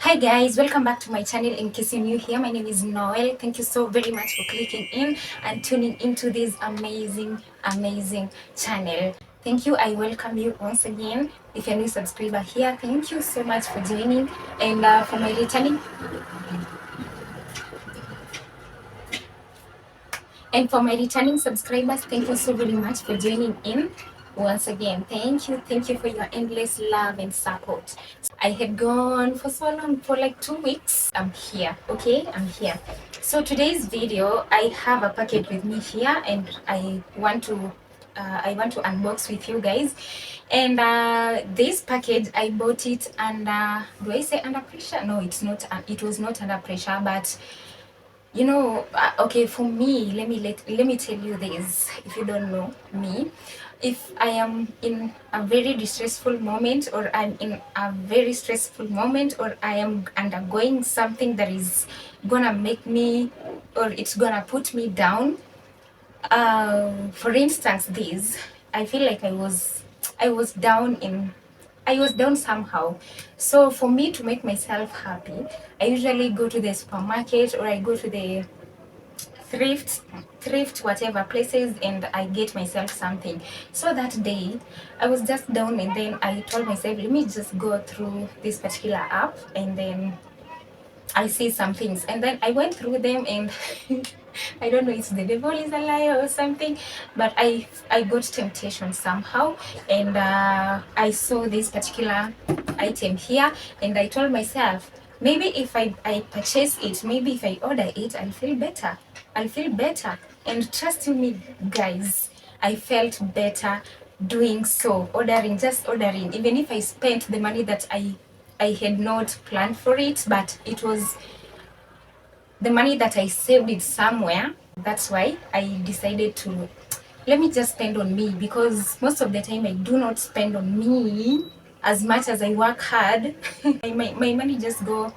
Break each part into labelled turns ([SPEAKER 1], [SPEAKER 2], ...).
[SPEAKER 1] Hi guys, welcome back to my channel. In case you're new here, my name is Noel. Thank you so very much for clicking in and tuning into this amazing channel. Thank you. I welcome you once again. If you're a new subscriber here, thank you so much for joining. And for my returning subscribers, thank you so very much for joining in once again. Thank you for your endless love and support. I had gone for so long, for like 2 weeks. I'm here, okay? I'm here. So today's video, I have a package with me here, and I want to unbox with you guys. And this package, I bought it under, do I say under pressure? No, it's not. It was not under pressure, but you know, okay, for me, let me tell you this. If you don't know me, if I am in a very distressful moment, or I'm in a very stressful moment, or I am undergoing something that is gonna make me, or it's gonna put me down, for instance, this, I feel like I was down somehow. So for me to make myself happy, I usually go to the supermarket, or I go to the thrift whatever places, and I get myself something. So that day I was just down, and then I told myself, let me just go through this particular app, and then I see some things, and then I went through them, and I don't know, it's the devil is a liar or something, but I got temptation somehow, and I saw this particular item here, and I told myself, maybe if I purchase it, maybe if I order it, I'll feel better. And trust me guys, I felt better doing so, just ordering, even if I spent the money that I had not planned for it, but it was the money that I saved it somewhere. That's why I decided to, let me just spend on me, because most of the time I do not spend on me as much as I work hard. My money just go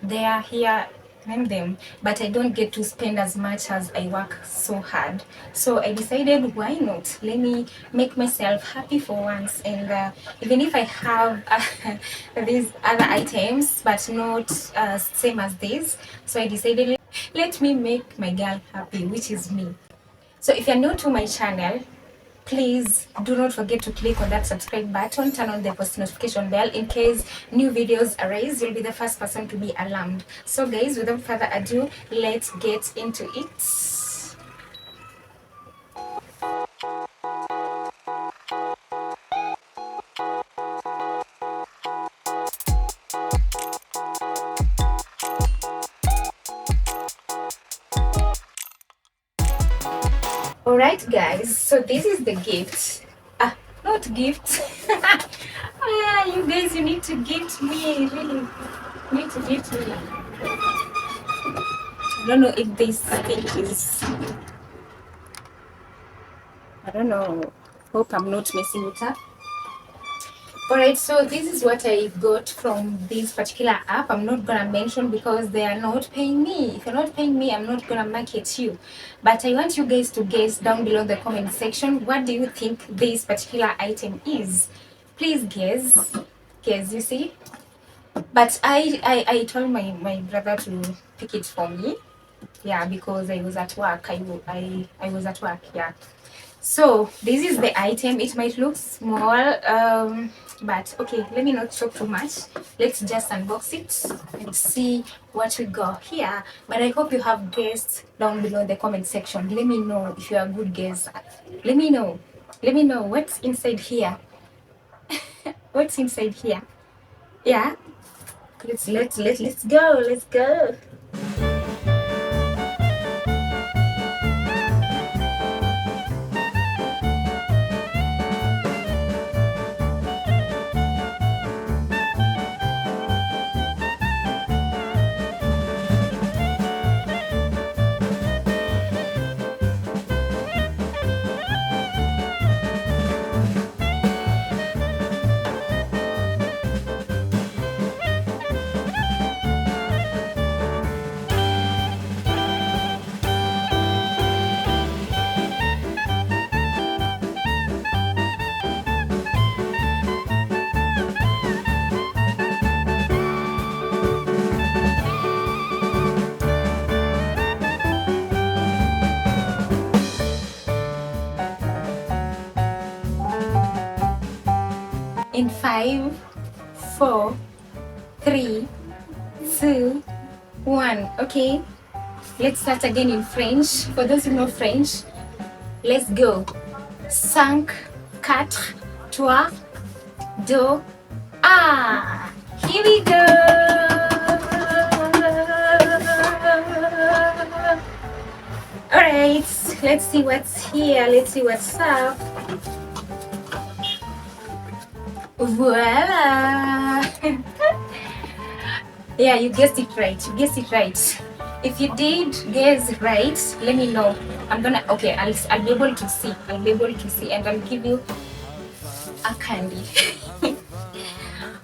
[SPEAKER 1] there, here, name them, but I don't get to spend as much as I work so hard. So I decided, why not, let me make myself happy for once, and even if I have these other items but not same as this, so I decided, let me make my girl happy, which is me. So if you're new to my channel, please do not forget to click on that subscribe button, turn on the post notification bell. In case new videos arise, you'll be the first person to be alarmed. So guys, without further ado, let's get into it. Alright guys, so this is the gift. Not gift. You guys, you need to gift me, really. You need to gift me. I don't know if this thing is, I don't know. Hope I'm not messing it up. Alright, so this is what I got from this particular app. I'm not gonna mention because they are not paying me. If you're not paying me, I'm not gonna market you. But I want you guys to guess down below in the comment section, what do you think this particular item is? Please guess. Guess, you see? But I told my brother to pick it for me. Yeah, because I was at work. I was at work, yeah. So this is the item. It might look small, but okay, let me not talk too much. Let's just unbox it and see what we got here. But I hope you have guessed down below in the comment section. Let me know if you are a good guess. Let me know what's inside here. What's inside here? Yeah, let's go. 4, 3, 2, 1. Okay, let's start again in French. For those who know French, let's go. 5, 4, 3, 2, 1. Here we go. Alright, let's see what's here. Let's see what's up. Voila! Yeah, you guessed it right. You guessed it right. If you did guess right, let me know. I'll be able to see. I'll be able to see, and I'll give you a candy.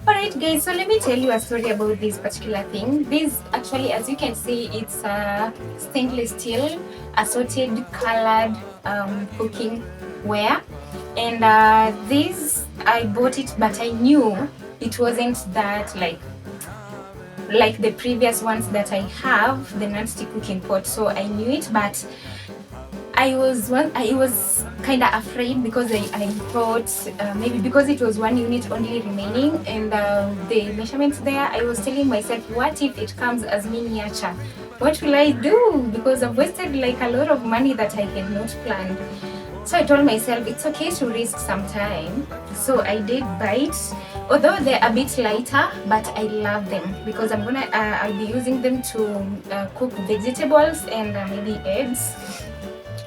[SPEAKER 1] Alright guys, so let me tell you a story about this particular thing. This actually, as you can see, it's a stainless steel assorted colored cooking ware, and this I bought it, but I knew it wasn't that like the previous ones that I have, the non-stick cooking pot. So I knew it, but I was kind of afraid because I thought maybe because it was one unit only remaining, and the measurements there, I was telling myself, what if it comes as miniature? What will I do? Because I've wasted like a lot of money that I had not planned. So I told myself it's okay to risk some time. So I did buy it, although they're a bit lighter, but I love them because I'll be using them to cook vegetables and maybe eggs,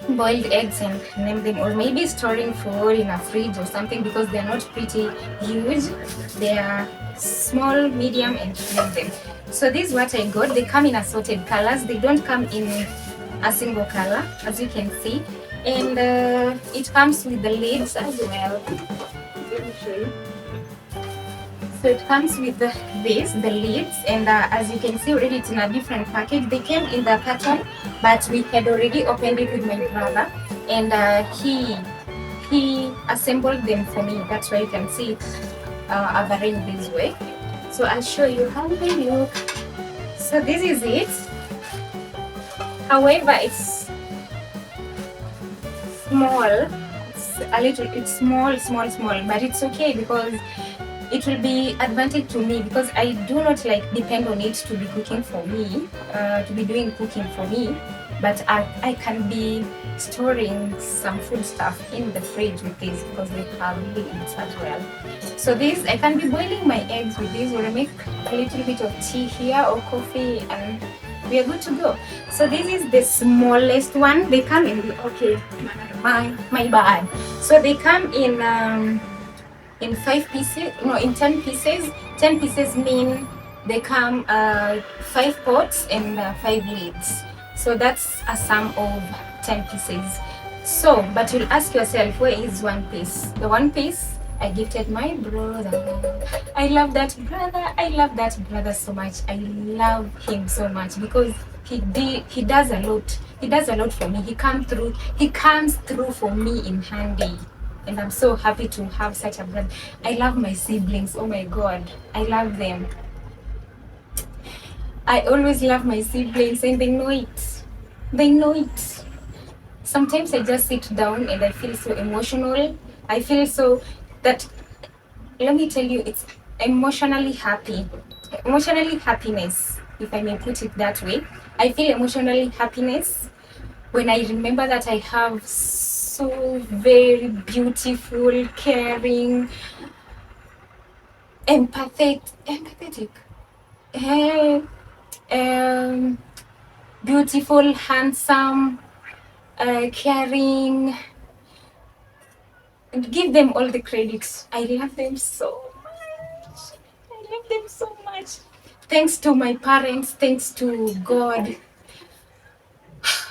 [SPEAKER 1] boiled eggs, and name them, or maybe storing food in a fridge or something, because they're not pretty huge. They are small, medium, and them. So this is what I got. They come in assorted colors. They don't come in a single color, as you can see. And it comes with the lids as well. Let me show you. So it comes with the lids, and as you can see already, it's in a different package. They came in the carton, but we had already opened it with my brother, and he assembled them for me. That's why you can see it arranged this way. So I'll show you how they look. So this is it. However, it's small. It's small, but it's okay because it will be advantage to me, because I do not depend on it to be cooking for me, to be doing cooking for me, but I can be storing some food stuff in the fridge with this because they have lids as well. So this, I can be boiling my eggs with this, or I make a little bit of tea here or coffee, and we are good to go. So this is the smallest one. They come in, okay, my bad. So they come in 5 pieces, no, in 10 pieces. 10 pieces mean they come 5 pots and 5 lids. So that's a sum of 10 pieces. So, but you'll ask yourself, where is one piece? The one piece I gifted my brother. I love that brother. I love that brother so much. I love him so much because he does a lot. He does a lot for me. He comes through for me in handy. And I'm so happy to have such a brother. I love my siblings. Oh my God. I love them. I always love my siblings, and they know it. They know it. Sometimes I just sit down and I feel so emotional. I feel so that, let me tell you, it's emotionally happy. Emotionally happiness, if I may put it that way. I feel emotionally happiness when I remember that I have so very beautiful, caring, empathetic, beautiful, handsome, caring. Give them all the credits. I love them so much. I love them so much. Thanks to my parents, thanks to God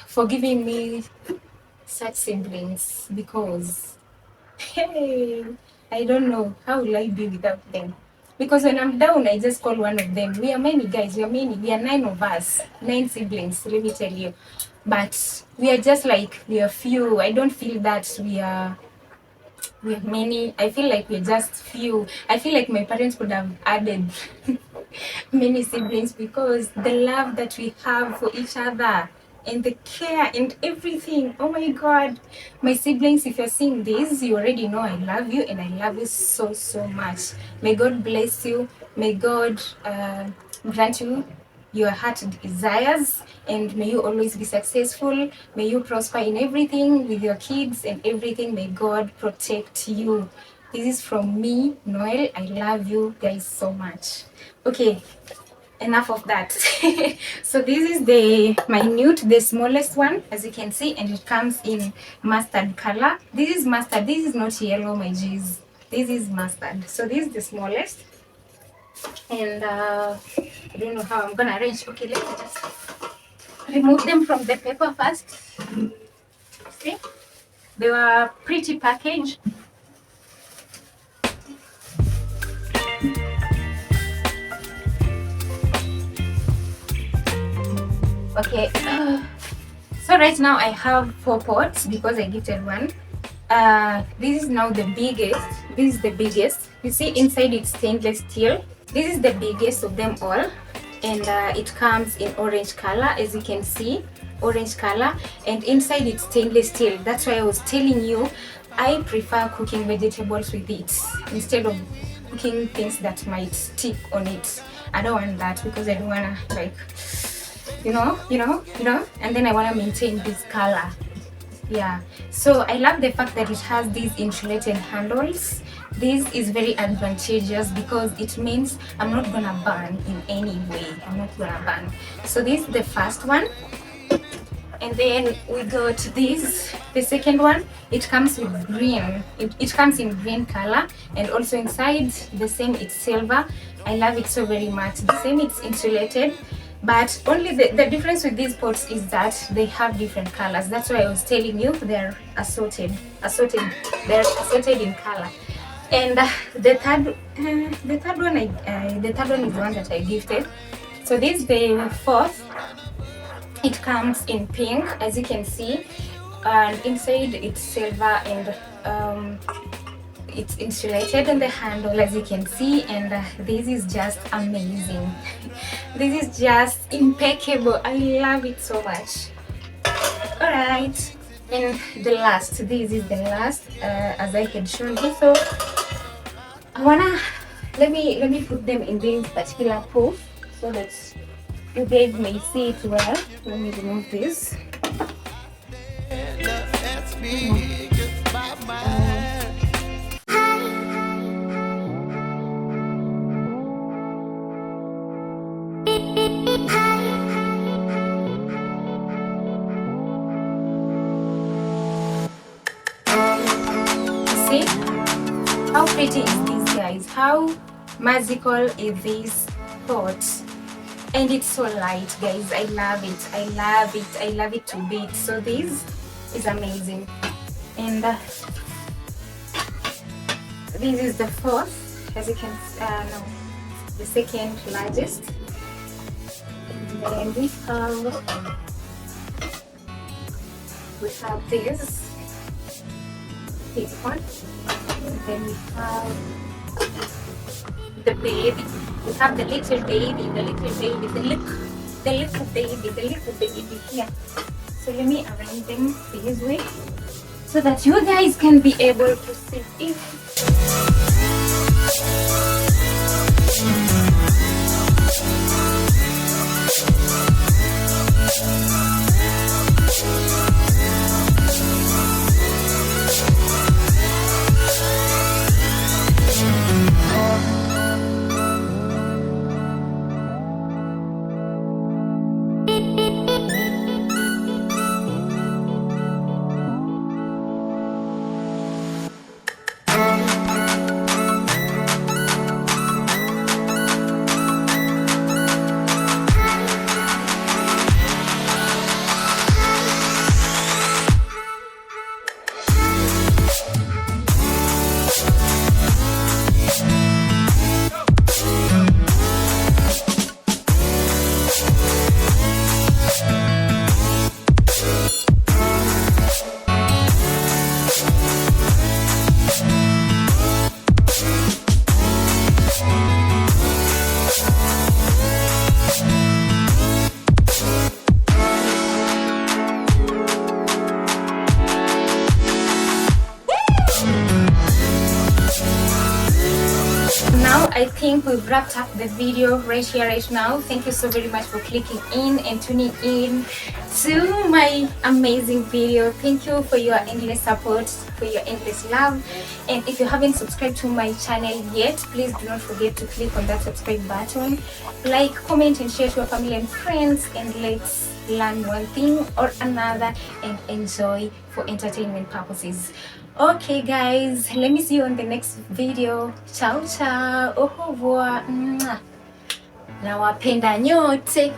[SPEAKER 1] for giving me such siblings, because hey, I don't know how will I be without them. Because when I'm down, I just call one of them. We are many guys, we are many. We are 9 of us, 9 siblings, let me tell you. But we are just we are few. I don't feel that we are many. I feel like we're just few. I feel like my parents could have added many siblings, because the love that we have for each other and the care and everything. Oh my God. My siblings, if you're seeing this, you already know I love you, and I love you so, so much. May God bless you. May God grant you your heart desires, and may you always be successful. May you prosper in everything with your kids and everything. May God protect you. This is from me, Noel. I love you guys so much. Okay, enough of that. So this is the minute, the smallest one, as you can see, and it comes in mustard color. This is mustard. This is not yellow, my G's. This is mustard. So this is the smallest, and I don't know how I'm gonna arrange. Okay, let me just remove them from the paper first. See, they were pretty packaged. Okay, so right now I have 4 pots because I gifted one. This is now the biggest. This is the biggest. You see inside it's stainless steel. This is the biggest of them all, and it comes in orange color, as you can see, orange color, and inside it's stainless steel. That's why I was telling you I prefer cooking vegetables with it instead of cooking things that might stick on it. I don't want that because I don't wanna, like, and then I want to maintain this color. Yeah, so I love the fact that it has these insulated handles. This is very advantageous because it means I'm not gonna burn in any way. I'm not gonna burn. So this is the first one, and then we got this, the second one. It comes with green. It comes in green color, and also inside the same, it's silver. I love it so very much. The same, it's insulated, but only the difference with these pots is that they have different colors. That's why I was telling you they're assorted. They're assorted in color. And the third one, the third one is the one that I gifted. So this is the fourth. It comes in pink, as you can see, and inside it's silver, and it's insulated on the handle, as you can see, and this is just amazing. This is just impeccable. I love it so much. All right, and the last, this is the last, as I had shown you. So I wanna let me put them in this particular poof so that you guys may see it well. Let me remove this. See how pretty is this, guys? How magical is this pot? And it's so light, guys. I love it. I love it. I love it to bits. So this is amazing. And this is the fourth, as you can no, the second largest. And then we have this one. And then we have the baby. We have the little baby, the little baby here. So let me arrange them this way so that you guys can be able to see it. we've wrapped up the video right here, right now. Thank you so very much for clicking in and tuning in to my amazing video. Thank you for your endless support, for your endless love. And if you haven't subscribed to my channel yet, please do not forget to click on that subscribe button, like, comment and share to your family and friends, and let's learn one thing or another and enjoy for entertainment purposes. Okay guys, let me see you on the next video. Ciao ciao, au revoir. Nawapenda nyote.